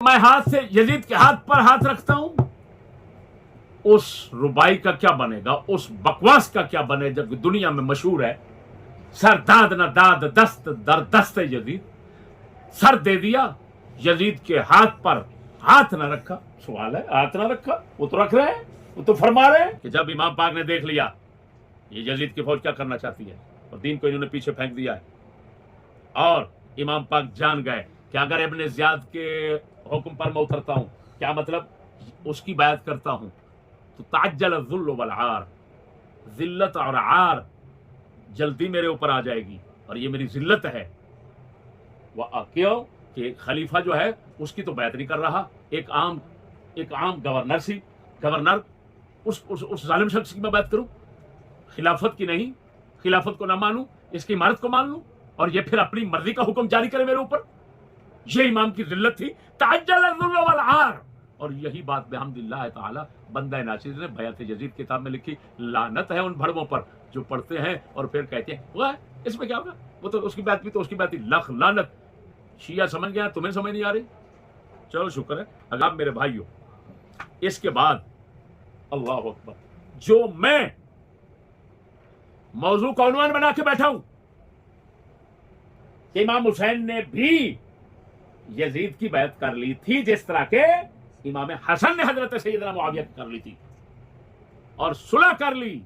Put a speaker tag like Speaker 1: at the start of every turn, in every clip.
Speaker 1: میں ہاتھ سے یزید کے ہاتھ پر ہاتھ رکھتا ہوں، اس ربائی کا کیا بنے گا، اس بکواس کا کیا بنے جو دنیا میں مشہور ہے، سر داد نہ داد دست در دست یزید، سر دے دیا یزید کے ہاتھ پر ہاتھ نہ رکھا۔ سوال ہے ہاتھ نہ رکھا، وہ تو رکھ رہے ہیں، وہ تو فرما رہے ہیں کہ جب امام پاک نے دیکھ لیا یہ یزید کی فوج کیا کرنا چاہتی ہے اور دین کو انہوں نے پیچھے پھینک دیا ہے، اور امام پاک جان گئے کہ اگر ابن زیاد کے حکم پر میں اترتا ہوں، کیا مطلب اس کی بیعت کرتا ہوں، تو تعجل الذل والعار، ذلت اور عار جلدی میرے اوپر آ جائے گی، اور یہ میری ذلت ہے۔ کیوں کہ خلیفہ جو ہے اس کی تو بیعت نہیں کر رہا، ایک عام گورنر اس ظالم شخص کی میں بیعت کروں، خلافت کی نہیں، خلافت کو نہ مانوں، اس کی عمارت کو مان لوں، اور یہ پھر اپنی مرضی کا حکم جاری کرے میرے اوپر۔ یہ امام کی ذلت تھی، تعجل الذل والعار۔ اور یہی بات بحمداللہ تعالی بندہ ناصر نے بیعت یزید کتاب میں لکھی۔ لعنت ہے ان بھڑووں پر جو پڑھتے ہیں اور پھر کہتے ہیں وہ اس میں کیا ہوگا، وہ تو اس کی بیعت بھی تو اس کی بیعت ہی، لکھ لعنت۔ شیعہ سمجھ گیا، تمہیں سمجھ نہیں آ رہی؟ چلو شکر ہے۔ اگر آپ میرے بھائیو، اس کے بعد اللہ اکبر، جو میں موضوع کا عنوان بنا کے بیٹھا ہوں کہ امام حسین نے بھی یزید کی بیعت کر لی تھی جس طرح کے امام حسن نے حضرت سیدنا معاویہ کی کر لی تھی اور صلح کر لی،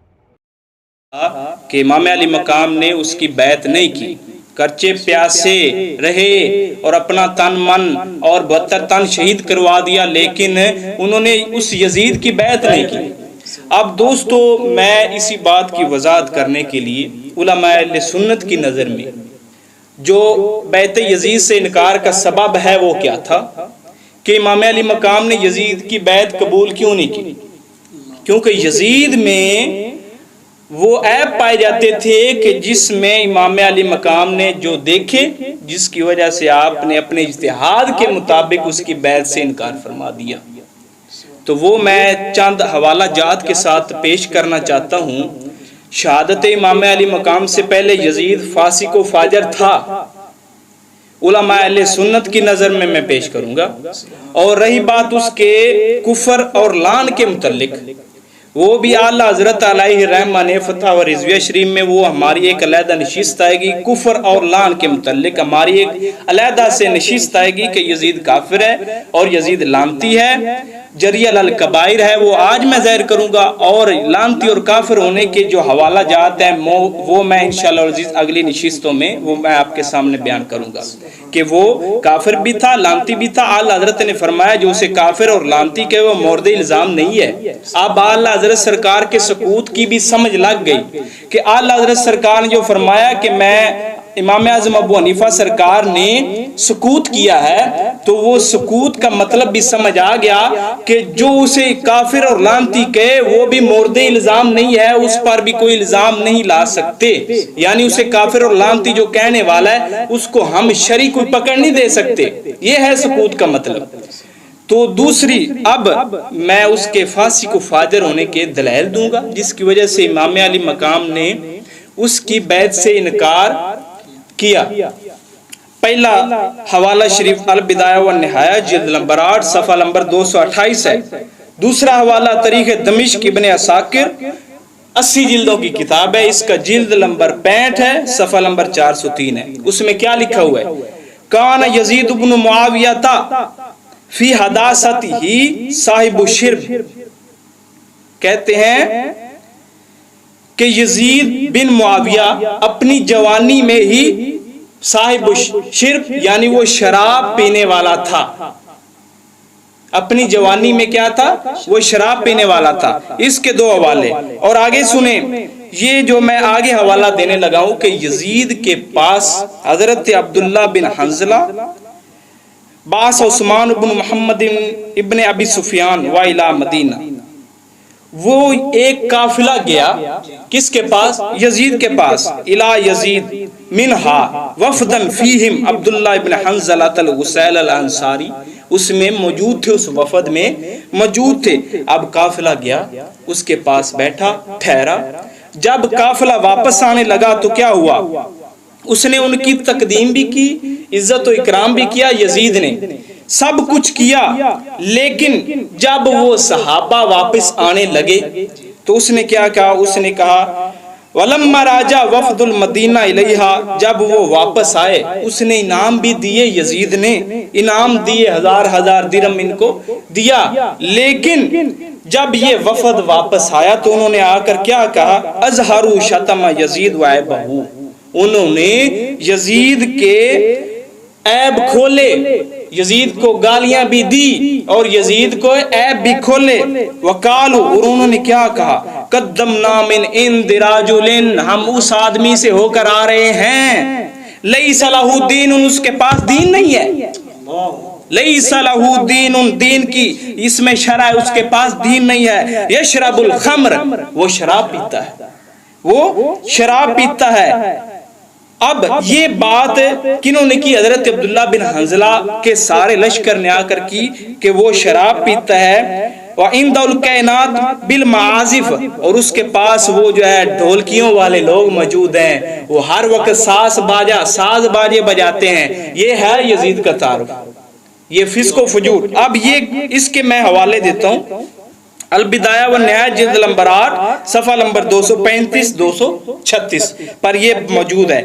Speaker 2: کہ امام علی مقام نے اس کی بیعت نہیں کی، کرچے پیاسے رہے اور اپنا تن من اور 72 تن شہید کروا دیا، لیکن انہوں نے اس یزید کی بیعت نہیں کی۔ اب دوستو، میں اسی بات کی وضاحت کرنے کے لیے علماء اہل سنت کی نظر میں جو بیعت یزید سے انکار کا سبب ہے وہ کیا تھا، کہ امام علی مقام نے یزید کی بیعت قبول کیوں نہیں کی؟ کیونکہ یزید میں وہ عیب پائے جاتے تھے کہ جس میں امام علی مقام نے جو دیکھے، جس کی وجہ سے آپ نے اپنے اجتہاد کے مطابق اس کی بیعت سے انکار فرما دیا۔ تو وہ میں چند حوالہ جات کے ساتھ پیش کرنا چاہتا ہوں۔ شہادت امام علی مقام سے پہلے یزید فاسق و فاجر تھا، علماء اہل سنت کی نظر میں پیش کروں گا۔ اور رہی بات اس کے کفر اور لعن کے متعلق، وہ بھی اعلیٰ حضرت علیہ رحمہ نے فتح و رضویہ شریف میں وہ ہماری ایک علیحدہ نشست آئے گی، کفر اور لعن کے متعلق ہماری ایک علیحدہ سے نشست آئے گی کہ یزید کافر ہے اور یزید لعنتی ہے، جریہ الکبائر ہے، وہ آج میں ظاہر کروں گا۔ اور لعنتی اور کافر ہونے کے جو حوالہ جات ہیں وہ میں انشاءاللہ عزیز اگلی نشستوں میں وہ میں آپ کے سامنے بیان کروں گا کہ وہ کافر بھی تھا، لعنتی بھی تھا۔ اعلیٰ حضرت نے فرمایا جو اسے کافر اور لعنتی کہ وہ مورد الزام نہیں ہے۔ اب اعلیٰ حضرت سرکار کے سکوت کی بھی سمجھ لگ گئی کہ اعلیٰ حضرت سرکار نے جو فرمایا کہ میں امام اعظم ابو حنیفہ سرکار نے سکوت کیا ہے، تو وہ سکوت کا مطلب بھی سمجھ آ گیا کہ جو اسے کافر اور لعنتی کہے وہ بھی مورد الزام نہیں ہے، اس پر بھی کوئی الزام نہیں لا سکتے، یعنی اسے کافر اور لعنتی جو کہنے والا ہے اس کو ہم شرعی کوئی پکڑ نہیں دے سکتے، یہ ہے سکوت کا مطلب۔ تو دوسری، اب میں اس کے فاسق و فاجر ہونے کے دلائل دوں گا جس کی وجہ سے امام علی مقام نے اس کی بیعت سے انکار کیا۔ پہلا حوالہ شریف البدایہ والنہایہ جلد نمبر 8 صفحہ نمبر 228 ہے۔ دوسرا حوالہ تاریخ دمشق ابن عساکر 80 جلدوں کی کتاب ہے، اس کا جلد نمبر 65 ہے، صفحہ نمبر 403 ہے۔ اس میں کیا لکھا ہوا ہے؟ کان یزید بن معاویہ فی حداثتہ صاحب الشرب، کہتے ہیں کہ یزید بن معاویہ اپنی جوانی میں ہی صاحب شرب یعنی وہ شراب پینے والا تھا، اپنی جوانی میں کیا تھا؟ وہ شراب پینے والا تھا۔ اس کے دو حوالے اور آگے سنیں، یہ جو میں آگے حوالہ دینے لگا ہوں کہ یزید کے پاس حضرت عبداللہ بن حنظلہ باس عثمان بن محمد ابن ابی سفیان وائلہ مدینہ، وہ ایک قافلہ گیا کس کے پاس؟ یزید کے پاس، الہ یزید منہا وفدن فیہم عبداللہ ابن حنظلہ الغسیل الانصاری، اس میں موجود تھے، اس وفد میں موجود تھے۔ اب قافلہ گیا، اس کے پاس بیٹھا، ٹھہرا، جب قافلہ واپس آنے لگا تو کیا ہوا؟ اس نے ان کی تقدیم بھی کی، عزت و اکرام بھی کیا یزید نے، سب کچھ کیا، لیکن جب وہ صحابہ واپس آنے لگے تو اس نے کیا کہا؟ اس نے کہا وَلَمَّا رَاجَ وَفْدُ الْمَدِینَةِ إِلَيْهَا، جب وہ واپس آئے اس نے انعام بھی دیے، یزید نے انعام دیے، ہزار درہم ان کو دیا، لیکن جب یہ وفد واپس آیا تو انہوں نے آ کر کیا کہا؟ اظہروا شتم یزید وعیبہ، انہوں نے یزید کے عیب کھولے، یزید کو گالیاں بھی دی اور یزید کو عیب بھی کھولے، وقالوا، اور انہوں نے کیا کہا؟ قدمنا من عند رجل، ہم اس آدمی سے ہو کر آ رہے ہیں، لیس لہ دین، اس کے پاس دین نہیں ہے، لیس لہ دین، دین کی اس میں شرع ہے، اس کے پاس دین نہیں ہے، یشرب الخمر، وہ شراب پیتا ہے، وہ شراب پیتا ہے۔ اب یہ بات کنہوں نے کی؟ حضرت عبداللہ بن حنظلہ کے سارے لشکر نے آ کر کی کہ وہ شراب پیتا ہے، وَعِنْدَ الْكَيْنَاتِ بِالْمَعَازِفِ، اور اس کے پاس وہ جو ہے ڈھولکیوں والے لوگ موجود ہیں، وہ ہر وقت ساز باجے بجاتے ہیں، یہ ہے یزید کا تعارف، یہ فسق و فجور۔ اب یہ اس کے میں حوالے دیتا ہوں، البدایہ والنہایہ جلد نمبر 8 صفحہ نمبر 235-236 پر یہ موجود ہے،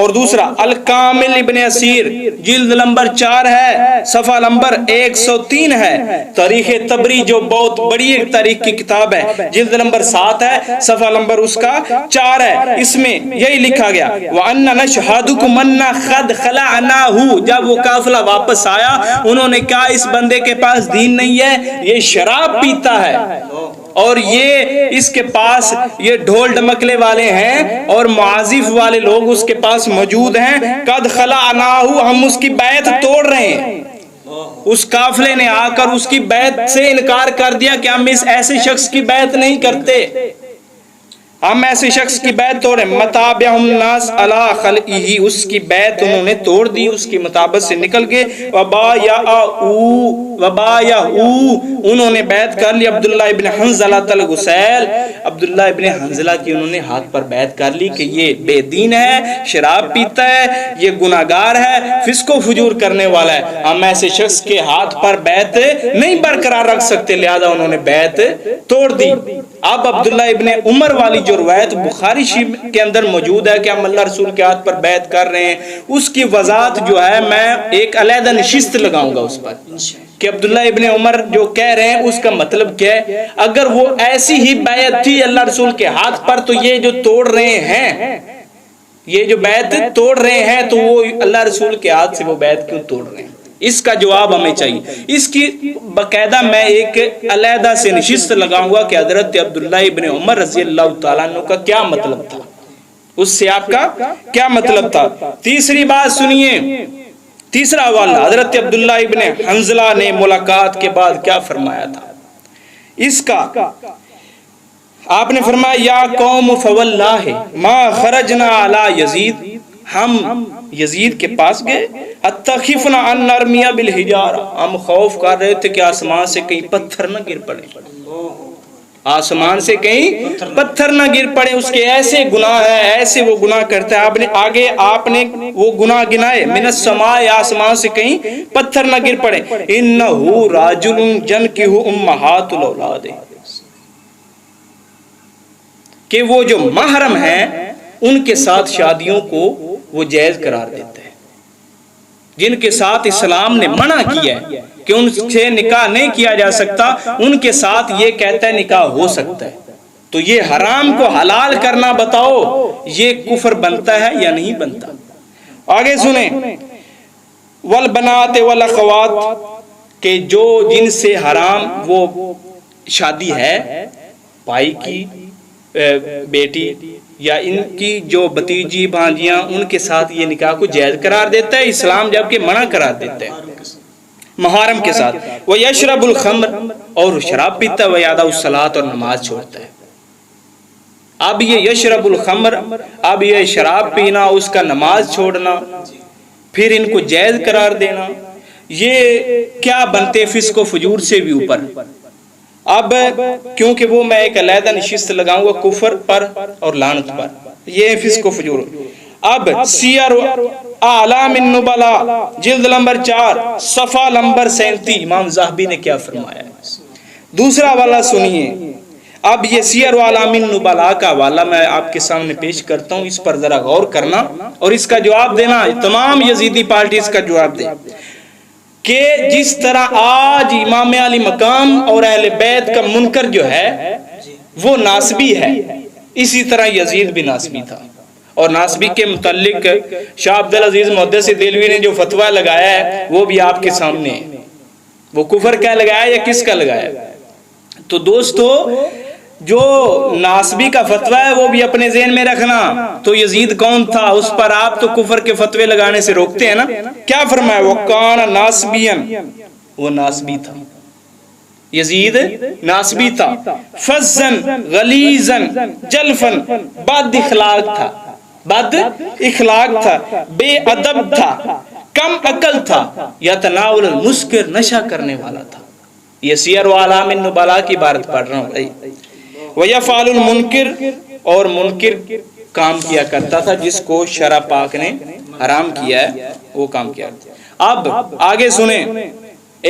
Speaker 2: اور دوسرا الکامل ابن اسیر جلد نمبر 4 ہے، صفحہ نمبر 103 ہے، تاریخ طبری جو بہت بڑی ایک تاریخ کی کتاب ہے، جلد نمبر 7 ہے، صفحہ نمبر اس کا 4 ہے، اس میں یہی لکھا گیا وَأَنَّ نَشْهَدُكُمْ أَنَّ قَدْ خَلَعْنَاهُ، جب وہ قافلہ واپس آیا انہوں نے کہا اس بندے کے پاس دین نہیں ہے، یہ شراب پیتا ہے، اور یہ اس کے پاس یہ ڈھول ڈمکلے والے ہیں اور معازف والے لوگ اس کے پاس موجود ہیں، قد خلعناہ، ہم اس کی بیعت توڑ رہے ہیں۔ اس قافلے نے آ کر اس کی بیعت سے انکار کر دیا کہ ہم اس ایسے شخص کی بیعت نہیں کرتے، ہم ایسے شخص کی بیعت توڑیں، متابعہم الناس علی خلعہ، اس کی بیعت انہوں نے توڑ دی، اس کی مطابق سے نکل گئے، وبایعوا، انہوں نے بیعت کر لی عبداللہ ابن حنظلہ الغسیل، عبداللہ ابن حنظلہ کی انہوں نے ہاتھ پر بیعت کر لی کہ یہ بے دین ہے، شراب پیتا ہے، یہ گناہگار ہے، فسق و فجور کرنے والا ہے، ہم ایسے شخص کے ہاتھ پر بیعت نہیں برقرار رکھ سکتے، لہذا انہوں نے بیعت توڑ دی۔ اب عبداللہ ابن عمر والی جو روایت بخاری شریف کے اندر موجود ہے کہ ہم اللہ رسول کے ہاتھ پر بیعت کر رہے ہیں، اس کی وضاحت جو ہے میں ایک علیحدہ نشست لگاؤں گا اس پر، کہ عبداللہ ابن عمر جو کہہ رہے ہیں اس کا مطلب کیا ہے۔ اگر وہ ایسی ہی بیعت تھی اللہ رسول کے ہاتھ پر تو یہ جو توڑ رہے ہیں، یہ جو بیعت توڑ رہے ہیں تو وہ اللہ رسول کے ہاتھ سے وہ بیعت کیوں توڑ رہے ہیں؟ اس کا جواب ہمیں چاہیے۔ اس کی باقاعدہ میں ایک علیحدہ سے نشست لگاؤں گا کہ حضرت عبداللہ ابن عمر رضی اللہ تعالیٰ عنہ کا کیا مطلب تھا، اس سے آپ کا کیا مطلب تھا۔ تیسری بات سنیے، تیسرا حوالہ، حضرت عبداللہ ابن حنظلہ نے ملاقات کے بعد کیا فرمایا تھا اس کا؟ آپ نے فرمایا یا قوم فواللہ ما خرجنا علی یزید، ہم یزید کے پاس گئے، اتخفنا ان نرمی بالحجارہ، ہم خوف کر رہے تھے کہ آسمان سے کہیں پتھر نہ گر پڑے، آسمان سے کہیں پتھر نہ گر پڑے، اس کے ایسے گناہ ہیں، ایسے وہ گناہ کرتا ہے۔ آپ نے وہ گناہ گنائے، من السماء، آسمان سے کہیں پتھر نہ گر پڑے، انہو راجل جنکہ امہات الاولاد، کہ وہ جو محرم ہیں ان کے ساتھ شادیوں کو وہ جائز قرار دیتا ہے، جن کے ساتھ اسلام نے منع کیا ہے کہ ان سے نکاح نہیں کیا جا سکتا، ان کے ساتھ یہ کہتا ہے نکاح ہو سکتا ہے۔ تو یہ حرام کو حلال کرنا بتاؤ، یہ کفر بنتا ہے یا نہیں بنتا؟ آگے سنیں، والبنات والاخوات، کہ جو جن سے حرام وہ شادی ہے، بھائی کی بیٹی یا ان کی جو بتیجی بھانجیاں، ان کے ساتھ یہ نکاح کو جائز قرار دیتا ہے اسلام، جبکہ منع قرار دیتا ہے محرم کے ساتھ۔ وَيَشْرَبُ الْخَمْرَ، اور شراب پیتا ہے، وَيَدَعُ الصَّلَاةَ، اور نماز چھوڑتا ہے۔ اب یہ یشرب الخمر، اب یہ شراب پینا، اس کا نماز چھوڑنا، پھر ان کو جائز قرار دینا، یہ کیا بنتے فسق و فجور سے بھی اوپر۔ اب کیونکہ وہ میں ایک علیحدہ نشست لگاؤں گا کفر پر اور لعنت پر، یہ فسق و فجور۔ اب سیر اعلام النبلا جلد نمبر 4 صفحہ نمبر 37 امام ذہبی نے کیا فرمایا ہے. دوسرا حوالہ سنیے. اب یہ سیر اعلام النبلا کا حوالہ میں آپ کے سامنے پیش کرتا ہوں, اس پر ذرا غور کرنا اور اس کا جواب دینا. تمام یزیدی پارٹی اس کا جواب دے کہ جس طرح آج امام علی مقام اور اہل بیت کا منکر جو ہے وہ ناسبی ہے, اسی طرح یزید بھی ناسبی تھا. اور ناسبی کے متعلق شاہ عبدالعزیز محدث دہلوی نے جو فتویٰ لگایا ہے وہ بھی آپ کے سامنے ہے. وہ کفر کا لگایا یا کس کا لگایا؟ تو دوستو جو ناسبی کا فتویٰ ہے وہ بھی اپنے ذہن میں رکھنا. تو یزید کون تھا اس پر آپ تو کفر کے فتوے لگانے سے روکتے ہیں نا. کیا فرمایا؟ وَقَانَ نَاسْبِيًا, وہ ناسبی تھا, یزید ناسبی تھا. فَزًّا غَلِيظًا جَلْفًا, بد اخلاق تھا, بد اخلاق تھا, بے ادب تھا, کم عقل تھا, یتناول المسکر, نشہ کرنے والا تھا. یہ سیر و اعلام النبلا کی عبارت پڑھ رہا ہوں بھائی. وَيَفْعَلُ الْمُنْكِرُ, اور منکر کام کیا کرتا تھا جس کو شرع پاک نے حرام کیا ہے وہ کام کیا. اب آگے سنیں,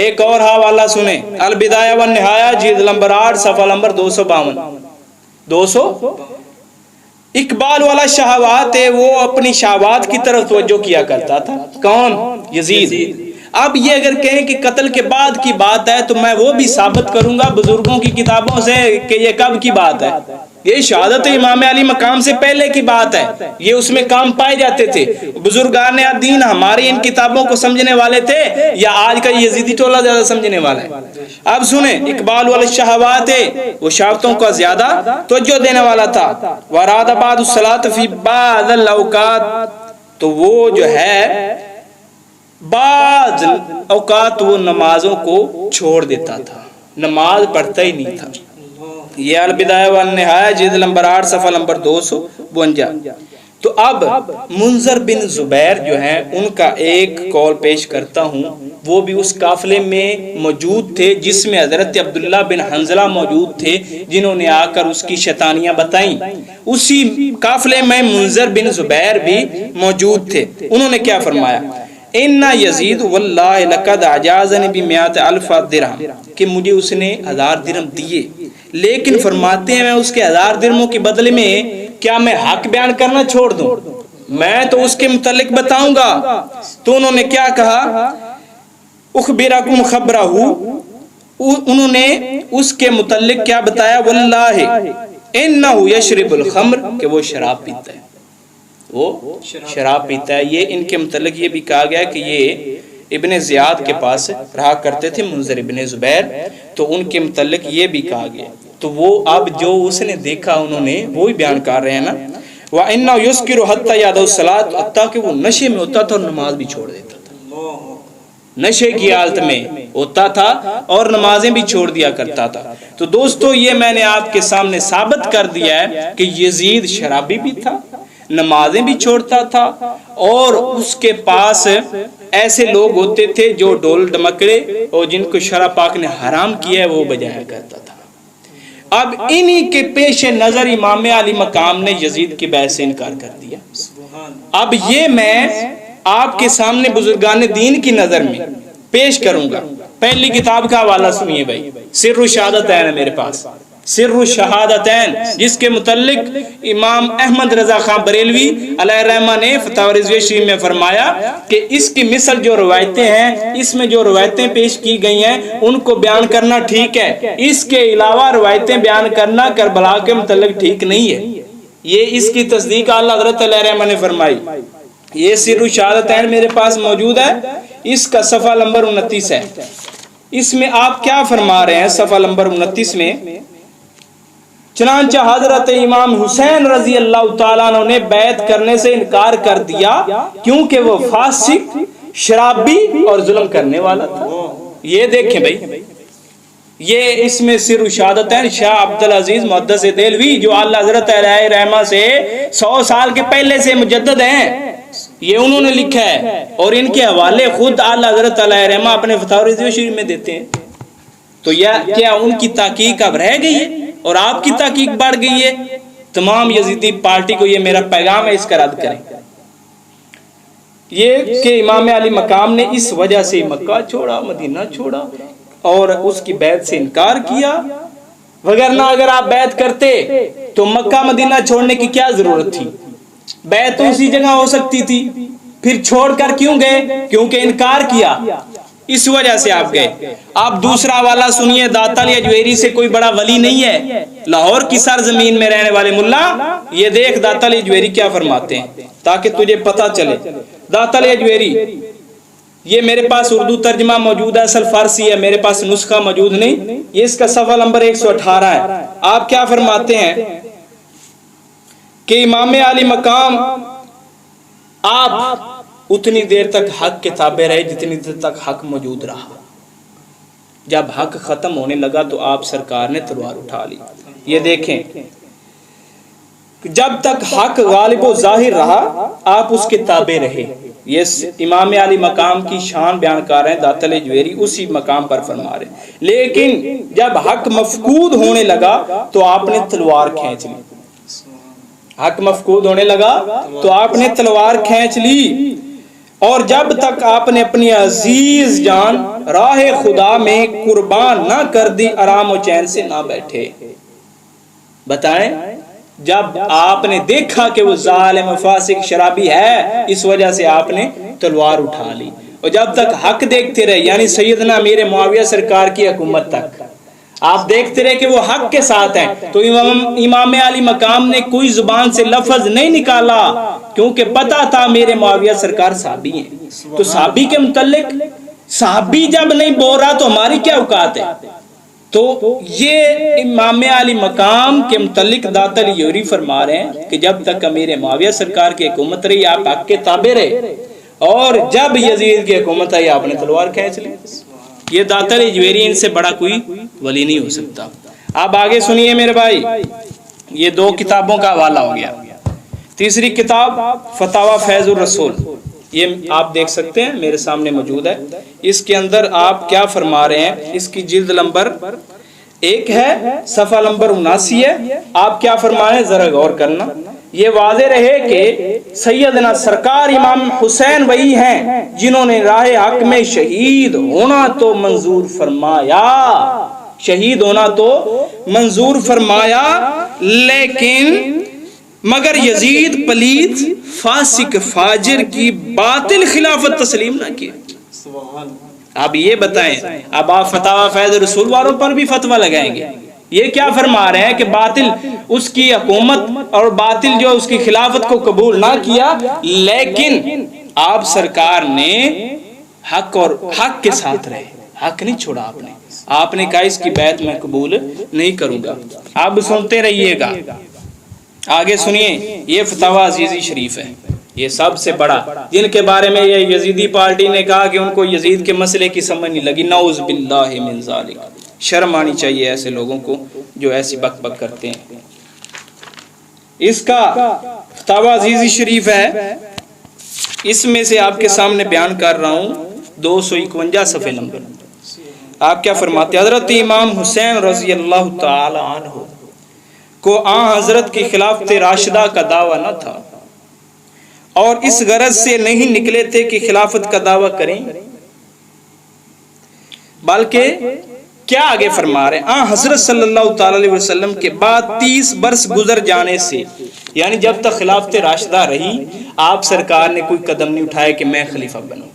Speaker 2: ایک اور حوالہ سنیں. البدایہ والنہایہ جلد نمبر 8 صفحہ نمبر 252. اقبال والا شہوات ہے, وہ اپنی شہوات کی طرف توجہ کیا کرتا تھا. کون؟ یزید. اب یہ اگر کہیں کہ قتل کے بعد کی بات ہے تو میں وہ بھی ثابت کروں گا بزرگوں کی کتابوں سے کہ یہ کب کی بات ہے. یہ شہادت امام علی مقام سے پہلے کی بات ہے, یہ اس میں کام پائے جاتے تھے. بزرگان دین ہماری ان کتابوں کو سمجھنے والے تھے یا آج کا یزیدی ٹولہ زیادہ سمجھنے والا ہے؟ اب سنیں, اقبال والا شہوات ہے, وہ شہوتوں کا زیادہ توجہ دینے والا تھا. وَرَادَ بَعْدُ الصَّلَاةِ فِي بَعْضِ الْأَوْقَاتِ, تو وہ جو ہے بعض اوقات وہ نمازوں کو چھوڑ دیتا تھا, نماز پڑھتا ہی نہیں تھا. یہ البدایہ والنہایہ جلد نمبر 8 صفحہ نمبر 252. تو اب منذر بن زبیر جو ہیں ان کا ایک قول پیش کرتا ہوں. وہ بھی اس قافلے میں موجود تھے جس میں حضرت عبداللہ بن حنظلہ موجود تھے جنہوں نے آ کر اس کی شیطانیاں بتائیں. اسی قافلے میں منذر بن زبیر بھی موجود تھے. انہوں نے کیا فرمایا؟ اِنَّ یزید واللہ لقد اعجازنی بِمِئَةِ الف درہم, کہ مجھے اس نے 1000 درہم دیے, لیکن فرماتے ہیں میں اس کے 1000 درہموں کے بدلے میں کیا میں حق بیان کرنا چھوڑ دوں؟ میں تو اس کے متعلق بتاؤں گا. تو انہوں نے کیا کہا؟ اخبرکم خبرہ, انہوں نے اس کے متعلق کیا بتایا؟ واللہ انہ یشرب الخمر, کہ وہ شراب پیتا ہے, وہ شراب پیتا ہے. یہ ان کے متعلق یہ بھی کہا گیا کہ یہ ابن زیاد کے پاس رہا کرتے تھے منذر ابن زبیر, تو ان کے متعلق یہ بھی کہا گیا. تو وہ اب جو اس نے دیکھا انہوں نے وہی بیان کر رہے ہیں نا. وَإِنَّهُ يُسْكِرُ حَتَّى يَدْعُ الصَّلَاةَ, حتیٰ کہ وہ نشے میں ہوتا تھا اور نماز بھی چھوڑ دیتا تھا. نشے کی حالت میں ہوتا تھا اور نمازیں بھی چھوڑ دیا کرتا تھا. تو دوستو یہ میں نے آپ کے سامنے ثابت کر دیا ہے کہ یزید شرابی بھی تھا, نمازیں بھی چھوڑتا تھا, اور اس کے پاس ایسے لوگ ہوتے تھے جو ڈول ڈمکڑے اور جن کو شرع پاک نے حرام کیا ہے وہ بجایا کرتا تھا. اب انہی کے پیش نظر امام علی مقام نے یزید کی بیعت سے انکار کر دیا. اب یہ میں آپ کے سامنے بزرگان دین کی نظر میں پیش کروں گا. پہلی کتاب کا حوالہ سنیے بھائی, سر الشہادتین ہے میرے پاس, سر الشہادتین, جس کے متعلق امام احمد رضا خان بریلوی علیہ الرحمہ نے فتاوی رضویہ شریف میں فرمایا کہ اس کی مثل جو روایتیں ہیں, اس میں جو روایتیں پیش کی گئی ہیں ان کو بیان کرنا ٹھیک ہے, اس کے علاوہ روایتیں بیان کرنا کربلا کے متعلق ٹھیک نہیں ہے. یہ اس کی تصدیق اعلیٰ حضرت علیہ الرحمہ نے فرمائی. یہ سر الشہادتین میرے پاس موجود ہے, اس کا صفحہ نمبر 29 ہے. اس میں آپ کیا فرما رہے ہیں صفحہ نمبر 29 میں؟ چنانچہ حضرت امام حسین رضی اللہ تعالیٰ عنہ نے بیعت کرنے سے انکار کر دیا کیونکہ وہ فاسق, شرابی اور ظلم کرنے والا تھا. یہ دیکھیں بھائی, یہ اس میں سر الشہادتین شاہ عبدالعزیز محدث دہلوی جو اللہ حضرت علیہ رحمہ سے 100 سال کے پہلے سے مجدد ہیں, یہ انہوں نے لکھا ہے, اور ان کے حوالے خود اللہ حضرت علیہ رحمہ اپنے فتاوی رضویہ شریف میں دیتے ہیں. تو کیا ان کی تحقیق اب رہ گئی ہے اور آپ کی تحقیق بڑھ گئی ہے؟ تمام یزیدی پارٹی کو یہ میرا پیغام ہے, اس کا رد کریں. یہ کہ امام علی مقام نے اس وجہ سے مکہ چھوڑا، مدینہ چھوڑا اور اس کی بیعت سے انکار کیا، وگرنہ اگر آپ بیعت کرتے تو مکہ مدینہ چھوڑنے کی کیا ضرورت تھی؟ بیعت تو اسی جگہ ہو سکتی تھی، پھر چھوڑ کر کیوں گئے؟ کیونکہ انکار کیا، اس وجہ سے آپ گئے۔ آپ دوسرا والا سنیے، داتا علی اجویری سے کوئی بڑا ولی نہیں ہے، لاہور کی سرزمین میں رہنے والے ملا۔ یہ دیکھ داتا علی اجویری کیا فرماتے ہیں تاکہ تجھے پتا چلے۔ داتا علی اجویری، یہ میرے پاس اردو ترجمہ موجود ہے، اصل فارسی ہے، میرے پاس نسخہ موجود نہیں، یہ اس کا صفحہ نمبر 118 ہے۔ آپ کیا فرماتے ہیں کہ امام علی مقام آپ اتنی دیر تک حق کے تابع رہے جتنی دیر تک حق موجود رہا، جب حق ختم ہونے لگا تو آپ سرکار نے تلوار اٹھا لی۔ یہ دیکھیں، جب تک حق غالب و ظاہر رہا آپ اس کے تابع رہے۔ یہ امام علی مقام کی شان بیان کر رہے ہیں داتا علی اجویری، اسی مقام پر فرما رہے ہیں۔ لیکن جب حق مفقود ہونے لگا تو آپ نے تلوار کھینچ لی، حق مفقود ہونے لگا تو آپ نے تلوار کھینچ لی، اور جب تک آپ نے اپنی عزیز جان راہ خدا میں قربان نہ کر دی آرام و چین سے نہ بیٹھے۔ بتائیں، جب آپ نے دیکھا کہ وہ ظالم فاسق شرابی ہے، اس وجہ سے آپ نے تلوار اٹھا لی، اور جب تک حق دیکھتے رہے، یعنی سیدنا امیر معاویہ سرکار کی حکومت تک آپ دیکھتے رہے کہ وہ حق کے ساتھ ہیں، تو امام علی مقام نے کوئی زبان سے لفظ نہیں نکالا، کیونکہ پتا تھا میرے معاویہ سرکار صحابی ہیں۔ تو صحابی کے متعلق صحابی جب نہیں بول رہا تو ہماری کیا اوقات ہے؟ تو یہ امام علی مقام کے متعلق داتا علی اجویری فرما رہے ہیں کہ جب تک امیر معاویہ سرکار کی حکومت رہی آپ حق کے تابع رہے، اور جب یزید کی حکومت آئی آپ نے تلوار کھینچ لی۔ یہ داتا علی اجویری، ان سے بڑا کوئی ولی نہیں ہو سکتا۔ اب آگے سنیے میرے بھائی، یہ دو کتابوں کا حوالہ ہو گیا۔ تیسری کتاب فتاوی فیض الرسول، یہ آپ دیکھ سکتے ہیں میرے سامنے موجود ہے۔ اس کے اندر آپ کیا فرما رہے ہیں، اس کی جلد نمبر 1 ہے، صفحہ نمبر 79 ہے۔ آپ کیا فرما رہے ہیں ذرا غور کرنا۔ یہ واضح رہے کہ سیدنا سرکار امام حسین وہی ہیں جنہوں نے راہ حق میں شہید ہونا تو منظور فرمایا، شہید ہونا تو منظور فرمایا، لیکن مگر یزید پلید فاسق فاجر کی باطل خلافت تسلیم نہ کی۔ اب یہ بتائیں، اب آپ فتاوی فیض رسول والوں پر بھی فتویٰ لگائیں گے؟ یہ کیا فرما رہے ہیں کہ باطل اس کی حکومت اور باطل جو اس کی خلافت کو قبول نہ کیا، لیکن آپ سرکار نے حق اور حق کے ساتھ رہے، حق نہیں چھوڑا آپ نے کہا اس کی بیعت میں قبول نہیں کروں گا۔ آپ سنتے رہیے گا، آگے سنیے۔ یہ فتاوی عزیزی شریف ہے، یہ سب سے بڑا، جن کے بارے میں یہ یزیدی پارٹی نے کہا کہ ان کو یزید کے مسئلے کی سمجھ نہیں لگی، نعوذ باللہ من ذالک۔ شرم آنی چاہیے ایسے لوگوں کو جو ایسی بک بک کرتے ہیں۔ اس کا فتاوی عزیزی شریف ہے، اس میں سے آپ کے سامنے بیان کر رہا ہوں 251 صفحے نمبر۔ آپ کیا فرماتے ہیں؟ حضرت امام حسین رضی اللہ تعالی عنہ کو آن حضرت کی خلافت راشدہ کا دعویٰ نہ تھا، اور اس غرض سے نہیں نکلے تھے کہ خلافت کا دعویٰ کریں، بلکہ کیا آگے فرما رہے ہیں؟ آن حضرت صلی اللہ تعالی علیہ وسلم کے بعد 30 برس گزر جانے سے، یعنی جب تک خلافت راشدہ رہی آپ سرکار نے کوئی قدم نہیں اٹھایا کہ میں خلیفہ بنوں۔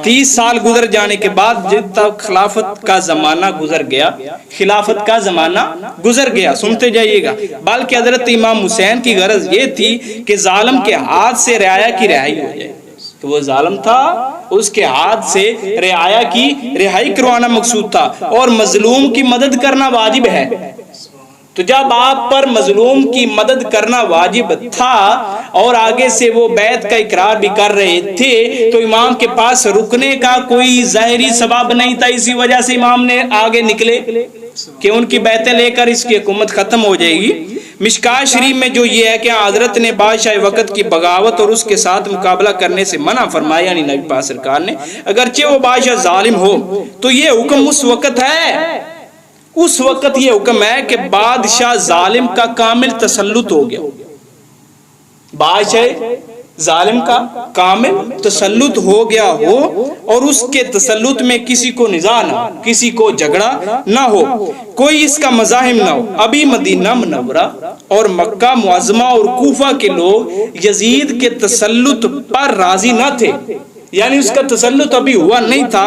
Speaker 2: 30 سال گزر جانے کے بعد جب تک خلافت کا زمانہ گزر گیا، خلافت کا زمانہ گزر گیا، سنتے جائیے گا، بلکہ حضرت امام حسین کی غرض یہ تھی کہ ظالم کے ہاتھ سے رعایا کی رہائی ہو جائے، کہ وہ ظالم تھا اس کے ہاتھ سے رعایا کی رہائی کروانا مقصود تھا، اور مظلوم کی مدد کرنا واجب ہے۔ تو جب آپ پر مظلوم کی مدد کرنا واجب تھا اور آگے سے وہ بیعت کا اقرار بھی کر رہے تھے، تو امام کے پاس رکنے کا کوئی ظاہری سبب نہیں تھا، اسی وجہ سے امام نے آگے نکلے کہ ان کی بیعتیں لے کر اس کی حکومت ختم ہو جائے گی۔ مشکاہ شریف میں جو یہ ہے کہ حضرت نے بادشاہ وقت کی بغاوت اور اس کے ساتھ مقابلہ کرنے سے منع فرمایا، یعنی نبی پاک سرکار نے، اگرچہ وہ بادشاہ ظالم ہو تو یہ حکم اس وقت ہے، اس وقت یہ حکم ہے کہ بادشاہ ظالم کا کامل تسلط ہو گیا، بادشاہ ظالم کا کامل تسلط ہو گیا ہو اور اس کے تسلط میں کسی کو نزاع نہ ہو، کسی کو جھگڑا نہ ہو، کوئی اس کا مزاحم نہ ہو۔ ابھی مدینہ منورہ اور مکہ معظمہ اور کوفہ کے لوگ یزید کے تسلط پر راضی نہ تھے، یعنی اس کا تسلط ابھی ہوا نہیں تھا۔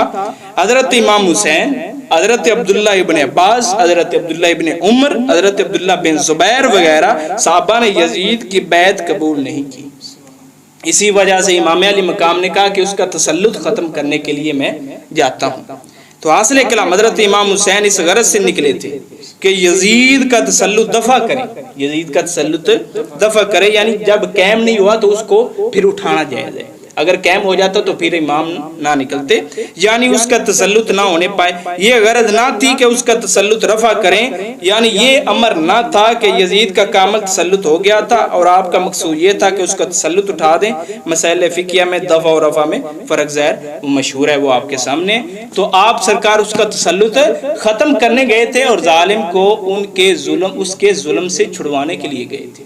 Speaker 2: حضرت امام حسین، حضرت عبداللہ ابن عباس، حضرت عبداللہ ابن عمر، حضرت عبداللہ بن زبیر وغیرہ صحابہ نے یزید کی بیعت قبول نہیں کی۔ اسی وجہ سے امام علی مقام نے کہا کہ اس کا تسلط ختم کرنے کے لیے میں جاتا ہوں۔ تو حاصل کلام حضرت امام حسین اس غرض سے نکلے تھے کہ یزید کا تسلط دفع کرے، یزید کا تسلط دفع کرے، یعنی جب قائم نہیں ہوا تو اس کو پھر اٹھانا جائز ہے، اگر قائم ہو جاتا تو پھر امام نہ نکلتے، یعنی اس کا تسلط نہ ہونے پائے۔ یہ غرض نہ تھی کہ اس کا تسلط رفع کریں، یعنی یہ امر نہ تھا کہ یزید کا کامل تسلط ہو گیا تھا اور آپ کا مقصود یہ تھا کہ اس کا تسلط اٹھا دیں۔ مسائل فقہیہ میں دفع اور رفع میں فرق ظاہر مشہور ہے، وہ آپ کے سامنے۔ تو آپ سرکار اس کا تسلط ختم کرنے گئے تھے اور ظالم کو اس کے ظلم سے چھڑوانے کے لیے گئے تھے۔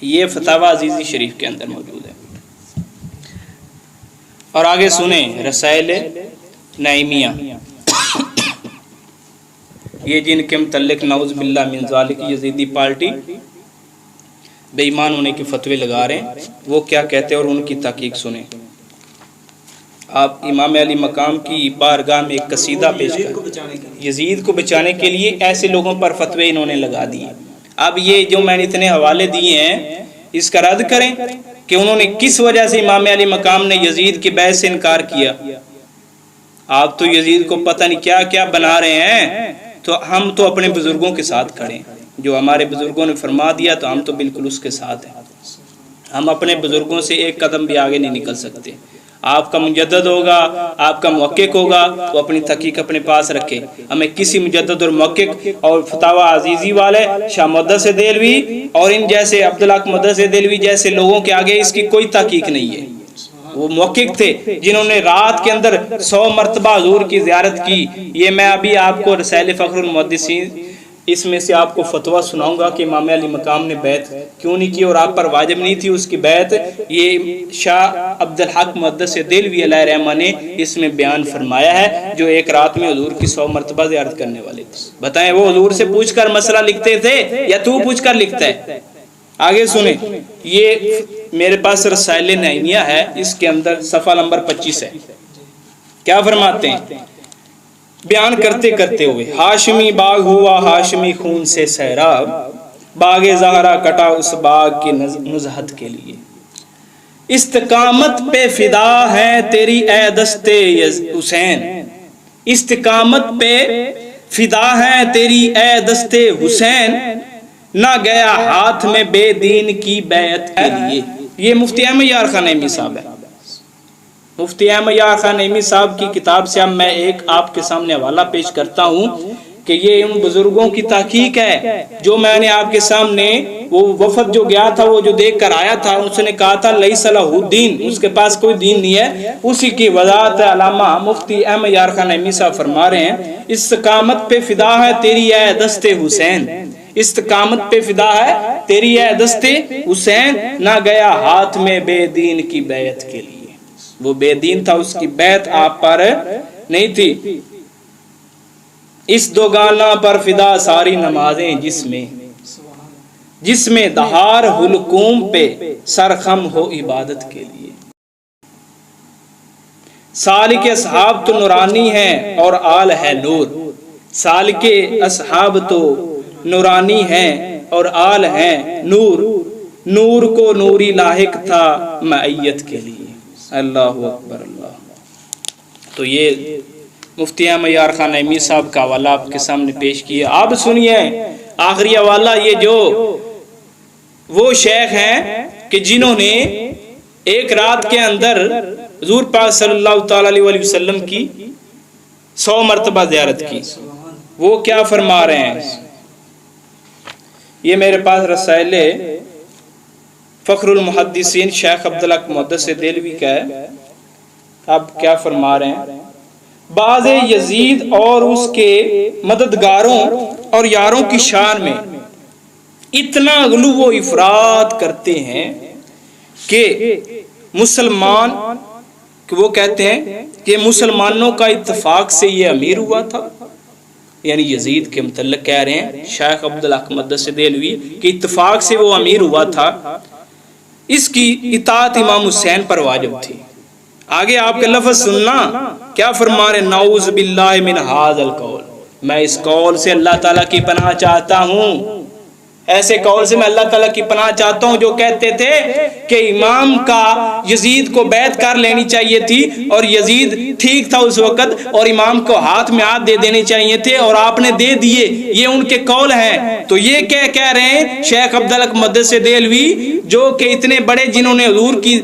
Speaker 2: یہ فتاوی عزیزی شریف کے اندر موجود ہے۔ اور آگے سنیں رسائل نعیمیہ، یہ جن کے متعلق نعوذ باللہ من ذالک یزیدی پارٹی بے ایمان ہونے کے فتوے لگا رہے ہیں، وہ کیا کہتے ہیں اور ان کی تحقیق سنیں۔ آپ امام علی مقام کی بارگاہ میں ایک قصیدہ پیش کریں، یزید کو بچانے کے لیے ایسے لوگوں پر فتوے انہوں نے لگا دیے۔ اب یہ جو میں نے اتنے حوالے دیے ہیں اس کا رد کریں کہ انہوں نے کس وجہ سے امام علی مقام نے یزید کی بیعت سے انکار کیا۔ آپ تو یزید کو پتہ نہیں کیا کیا بنا رہے ہیں، تو ہم تو اپنے بزرگوں کے ساتھ کھڑے ہیں، جو ہمارے بزرگوں نے فرما دیا تو ہم تو بالکل اس کے ساتھ ہیں۔ ہم اپنے بزرگوں سے ایک قدم بھی آگے نہیں نکل سکتے۔ آپ کا مجدد ہوگا، آپ کا محقق ہوگا تو اپنی تحقیق اپنے پاس رکھے۔ ہمیں کسی مجدد اور محقق اور فتاوی عزیزی والے شاہ محدث دہلوی اور ان جیسے عبدالحق محدث دہلوی جیسے لوگوں کے آگے اس کی کوئی تحقیق نہیں ہے۔ وہ محقق تھے جنہوں نے رات کے اندر 100 مرتبہ حضور کی زیارت کی۔ یہ میں ابھی آپ کو رسائل فخر المحدثین اس میں سے آپ کو فتویٰ سناؤں گا کہ امام علی مقام نے بیعت کیوں نہیں کی اور آپ پر واجب نہیں تھی اس کی بیعت۔ یہ شاہ عبدالحق محدث دہلوی علیہ رحمہ نے اس میں بیان فرمایا ہے، جو ایک رات میں حضور کی 100 مرتبہ زیارت کرنے والے تھے۔ بتائیں وہ حضور سے پوچھ کر مسئلہ لکھتے تھے یا تو پوچھ کر لکھتا ہے؟ آگے سنیں، یہ میرے پاس رسائل نعیمیہ ہے، اس کے اندر صفحہ نمبر 25 ہے۔ کیا فرماتے ہیں بیان کرتے کرتے ہوئے؟ ہاشمی باغ ہوا ہاشمی خون سے سیراب، باغ زہرا کٹا اس باغ کی نزہت کے لیے، استقامت پہ فدا ہے تیری اے دستے حسین، استقامت پہ فدا ہے تیری اے دستے حسین، نہ گیا ہاتھ میں بے دین کی بیعت کے لیے۔ یہ مفتی احمد یار خان نعیمی صاحب ہے، مفتی احمد یار خان نعیمی صاحب کی کتاب سے اب میں ایک آپ کے سامنے حوالہ پیش کرتا ہوں کہ یہ ان بزرگوں کی تحقیق ہے جو میں نے آپ کے سامنے، وہ وفد جو گیا تھا وہ جو دیکھ کر آیا تھا، اس نے کہا تھا لیس لہ دین، اس کے پاس کوئی دین نہیں ہے، اسی کی وضاحت علامہ مفتی احمد یار خان نعیمی صاحب فرما رہے ہیں، استقامت پہ فدا ہے تیری اے دست حسین، استقامت پہ فدا ہے تیری اے دست حسین، نہ گیا ہاتھ میں بے دین کی بیعت کے لیے۔ وہ بے دین تھا، اس کی بیعت آپ پر نہیں تھی۔ اس دو گانا پر فدا ساری نمازیں جس میں دہار حلقوم پہ سرخم ہو عبادت کے لیے۔ سالک اصحاب تو نورانی ہیں اور آل ہے نور، سالک اصحاب تو نورانی ہیں اور آل ہیں نور، نور کو نوری لاحق تھا معیت کے لیے۔ اللہ اکبر اللہ۔ تو یہ مفتی احمد یار خان نعیمی صاحب کا حوالہ آپ کے سامنے پیش کیا۔ آپ سنیے آخری حوالہ، یہ جو وہ شیخ ہیں کہ جنہوں نے ایک رات کے اندر حضور پاک صلی اللہ تعالی علیہ وسلم کی 100 مرتبہ زیارت کی، وہ کیا فرما رہے ہیں؟ یہ میرے پاس رسائل فخر المحدثین شیخ عبدالحق محدث دہلوی کا ہے۔ اب کیا فرما رہے ہیں؟ بعض یزید اور اس کے مددگاروں اور یاروں کی شان میں اتنا غلو و افراط کرتے ہیں کہ مسلمان وہ کہتے ہیں کہ مسلمانوں کا اتفاق سے یہ امیر ہوا تھا، یعنی یزید کے متعلق کہہ رہے ہیں شیخ عبدالحق مقدس دہلوی کہ اتفاق سے وہ امیر ہوا تھا، اس کی اطاعت امام حسین پر واجب تھی۔ آگے آپ کے لفظ سننا کیا فرما رہے، نعوذ باللہ من ھذا القول، میں اس قول سے اللہ تعالیٰ کی پناہ چاہتا ہوں، ایسے قول سے میں اللہ تعالیٰ کی پناہ چاہتا ہوں جو کہتے تھے کہ امام کا یزید کو بیعت کر لینی چاہیے تھی، اور یزید ٹھیک تھا اس وقت اور امام کو ہاتھ میں ہاتھ دے دینے چاہیے تھے اور آپ نے دے دیے، یہ ان کے قول ہیں۔ تو یہ کہہ رہے ہیں شیخ عبدالحق مقدس دہلوی جو کہ اتنے بڑے جنہوں نے حضور کی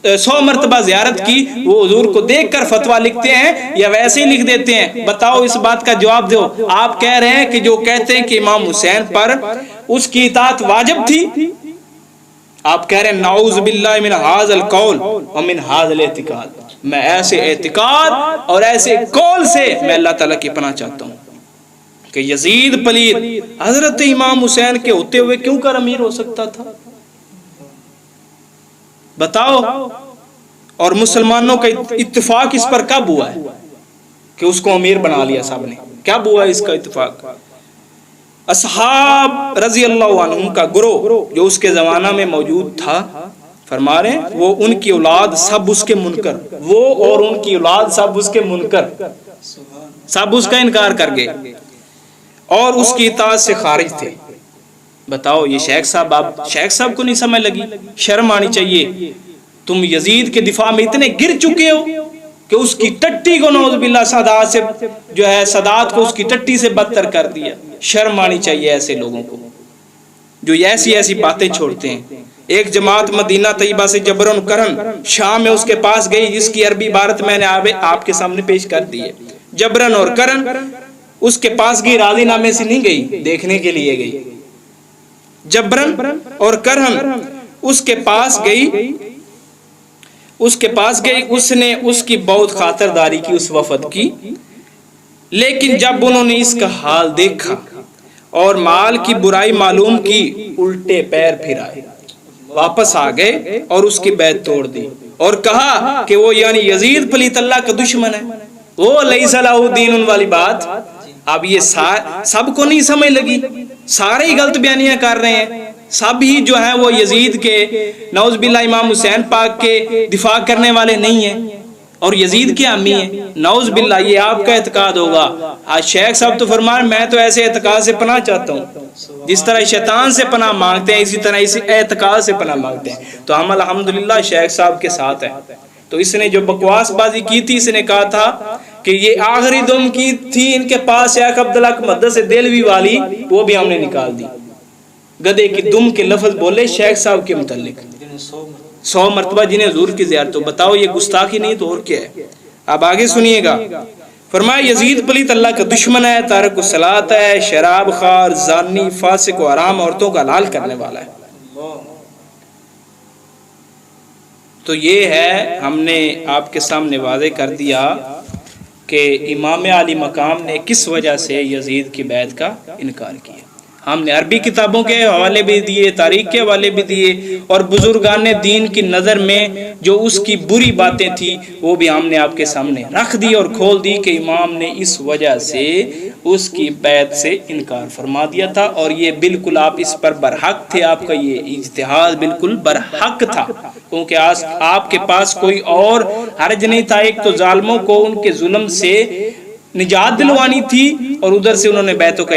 Speaker 2: 100 مرتبہ زیارت کی، وہ حضور کو دیکھ کر فتویٰ لکھتے ہیں یا ویسے ہی لکھ دیتے ہیں؟ بتاؤ اس بات کا جواب دو۔ آپ کہہ رہے ہیں کہ جو کہتے ہیں کہ امام حسین پر اس کی اطاعت واجب تھی، آپ کہہ رہے ہیں نعوذ باللہ من ھذا القول ومن ھذا الاعتقاد، میں ایسے اعتقاد اور ایسے قول سے میں اللہ تعالیٰ کی پناہ چاہتا ہوں کہ یزید پلید حضرت امام حسین کے ہوتے ہوئے کیوں کر امیر ہو سکتا تھا؟ بتاؤ۔ اور مسلمانوں کا اتفاق اس پر کب ہوا ہے کہ اس کو امیر بنا لیا سب نے؟ کب ہوا اس کا اتفاق؟ اصحاب رضی اللہ عنہم کا گروہ جو اس کے زمانہ میں موجود تھا، فرما رہے ہیں وہ ان کی اولاد سب اس کے منکر، وہ اور ان کی اولاد سب اس کے منکر، سب اس کا انکار کر گئے اور اس کی اطاعت سے خارج تھے۔ بتاؤ یہ شیخ صاحب کو نہیں سمجھ لگی؟ شرم آنی چاہیے، تم یزید کے دفاع میں اتنے گر چکے ہو کہ اس کی ٹٹی کو نعوذ باللہ سادات کو اس کی ٹٹی سے بدتر کر دیا۔ شرم آنی چاہیے ایسے لوگوں کو جو ایسی باتیں چھوڑتے ہیں۔ ایک جماعت مدینہ طیبہ سے جبرن کرن شام میں اس کے پاس گئی، جس کی عربی عبارت میں نے آپ کے سامنے پیش کر دی ہے۔ جبرن اور کرن اس کے پاس گئی، راضی نامے سے نہیں گئی، دیکھنے کے لیے گئی۔ جبرن اور کرن اس کے پاس گئی، اس نے اس کی بہت خاطرداری کی اس وفد کی، لیکن جب انہوں نے اس کا حال دیکھا اور مال کی برائی معلوم کی، الٹے پیر پھر آئے، واپس آ گئے اور اس کی بیعت توڑ دی اور کہا کہ وہ یعنی یزید پلیت اللہ کا دشمن ہے، وہ لیس لہ دین والی بات۔ اب یہ سب کو نہیں سمجھ لگی، سارے ہی غلط بیانیاں کر رہے ہیں، سب ہی جو ہیں وہ یزید کے نعوذ باللہ امام حسین پاک کے دفاع کرنے والے نہیں ہیں اور یزید کے عامی ہیں، نعوذ باللہ۔ یہ آپ کا اعتقاد ہوگا۔ آج شیخ صاحب تو فرمائیں میں تو ایسے اعتقاد سے پناہ چاہتا ہوں، جس طرح شیطان سے پناہ مانگتے ہیں اسی طرح اسی اعتقاد سے پناہ مانگتے ہیں۔ تو ہم الحمدللہ شیخ صاحب کے ساتھ ہیں۔ تو اس نے جو بکواس بازی کی تھی، اس نے کہا تھا کہ یہ آخری دم کی تھی ان کے پاس شیخ عبدالحق مقدس دہلوی والی، وہ بھی ہم نے نکال دی۔ گدے کی دم کے لفظ بولے شیخ صاحب کے متعلق 100 مرتبہ جنہیں حضور کی زیارت ہو۔ بتاؤ یہ گستاخی نہیں تو اور کیا ہے؟ اب آگے سنیے گا، فرمایا یزید پلیت اللہ کا دشمن ہے، تارک الصلاۃ ہے، شراب خوار، زانی، فاسق و حرام عورتوں کا حلال کرنے والا ہے۔ تو یہ ہے، ہم نے آپ کے سامنے واضح کر دیا کہ امام علی مقام نے کس وجہ سے یزید کی بیعت کا انکار کیا۔ ہم نے عربی کتابوں کے حوالے بھی دیے، تاریخ کے حوالے بھی دیے، اور بزرگان دین کی نظر میں جو اس کی بری باتیں تھی وہ بھی ہم نے آپ کے سامنے رکھ دی اور کھول دی کہ امام نے اس وجہ سے اس کی بیعت سے انکار فرما دیا تھا، اور یہ بالکل آپ اس پر برحق تھے، آپ کا یہ اجتہاد بالکل برحق تھا، کیونکہ آپ کے پاس کوئی اور حرج نہیں تھا۔ ایک تو ظالموں کو ان کے ظلم سے نجات دلوانی تھی اور ادھر سے انہوں نے بیعتوں کا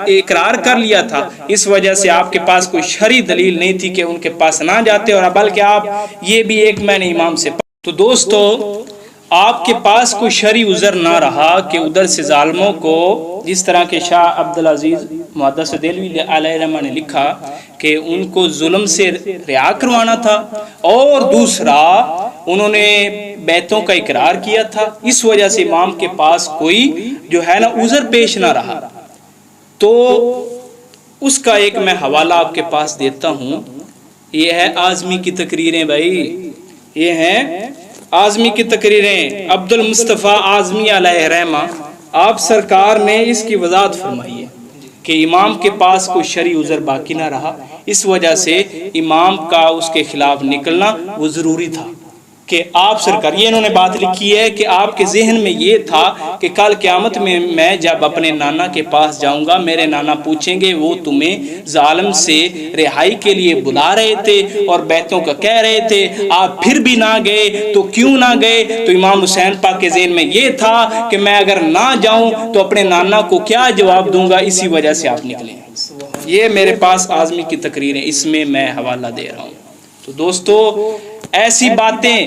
Speaker 2: اقرار کر لیا تھا، اس وجہ سے آپ کے پاس کوئی شرعی دلیل نہیں تھی کہ ان کے پاس نہ جاتے، اور بلکہ آپ یہ بھی ایک میں نے امام سے تو دوستو آپ کے پاس کوئی شرعی عذر نہ رہا کہ ادھر سے ظالموں کو، جس طرح کے شاہ عبدالعزیز محدث دہلوی علیہ رحمہ نے لکھا کہ ان کو ظلم سے رہا کروانا تھا، اور دوسرا انہوں نے بیعتوں کا اقرار کیا تھا، اس وجہ سے امام کے پاس کوئی جو ہے نا عذر پیش نہ رہا۔ تو اس کا ایک میں حوالہ آپ کے پاس دیتا ہوں، یہ ہے اعظمی کی تقریریں، بھائی یہ ہیں اعظمی کی تقریریں، عبد المصطفیٰ اعظمی علیہ رحمہ، آپ سرکار نے اس کی وضاحت فرمائی ہے کہ امام کے پاس کوئی شرعی عذر باقی نہ رہا، اس وجہ سے امام کا اس کے خلاف نکلنا وہ ضروری تھا کہ آپ سرکار، یہ انہوں نے بات لکھی ہے کہ آپ کے ذہن میں یہ تھا کہ کل قیامت میں میں جب اپنے نانا کے پاس جاؤں گا، میرے نانا پوچھیں گے وہ تمہیں ظالم سے رہائی کے لیے بلا رہے تھے اور بیتوں کا کہہ رہے تھے، آپ پھر بھی نہ گئے، تو کیوں نہ گئے؟ تو امام حسین پاک کے ذہن میں یہ تھا کہ میں اگر نہ جاؤں تو اپنے نانا کو کیا جواب دوں گا، اسی وجہ سے آپ نکلے۔ یہ میرے پاس اعظمی کی تقریر ہے، اس میں میں حوالہ دے رہا ہوں۔ تو دوستو، ایسی باتیں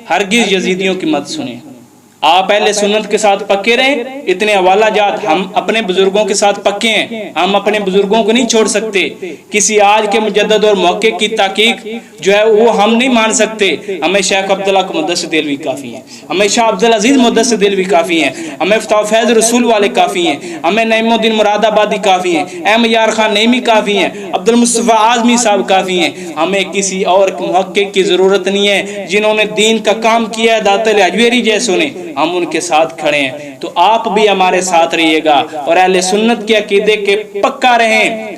Speaker 2: ہرگز یزیدیوں کی مت سنیں، آپ اہل سنت کے ساتھ پکے رہیں۔ اتنے حوالہ جات ہم اپنے بزرگوں کے ساتھ پکے ہیں، ہم اپنے بزرگوں کو نہیں چھوڑ سکتے۔ کسی آج کے مجدد اور محقق کی تحقیق جو ہے وہ ہم نہیں مان سکتے۔ ہمیں شیخ عبداللہ کو مدثر دہلوی کافی ہیں، ہمیں شاہ عبدالعزیز مدثر دہلوی کافی ہیں، ہمیں فتح و فیض رسول والے کافی ہیں، ہمیں نعیم الدین مراد آبادی کافی ہیں، احمد یار خان نعیمی کافی ہیں، عبد المصطفیٰ اعظمی صاحب کافی ہیں۔ ہمیں کسی اور محقق کی ضرورت نہیں ہے۔ جنہوں نے دین کا کام کیا ہے داتا علی حجویری جیسوں نے، ہم ان کے ساتھ کھڑے ہیں۔ تو آپ بھی ہمارے ساتھ رہیے گا اور اہل سنت کے عقیدے کے پکا رہیں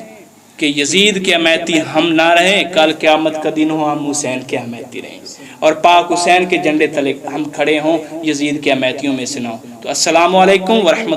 Speaker 2: کہ یزید کے حمایتی ہم نہ رہیں، کل قیامت کا دن ہو ہم حسین کے حمایتی رہیں اور پاک حسین کے جھنڈے تلے ہم کھڑے ہوں، یزید کے حمایتیوں میں سے نہ ہوں۔ تو السلام علیکم ورحمۃ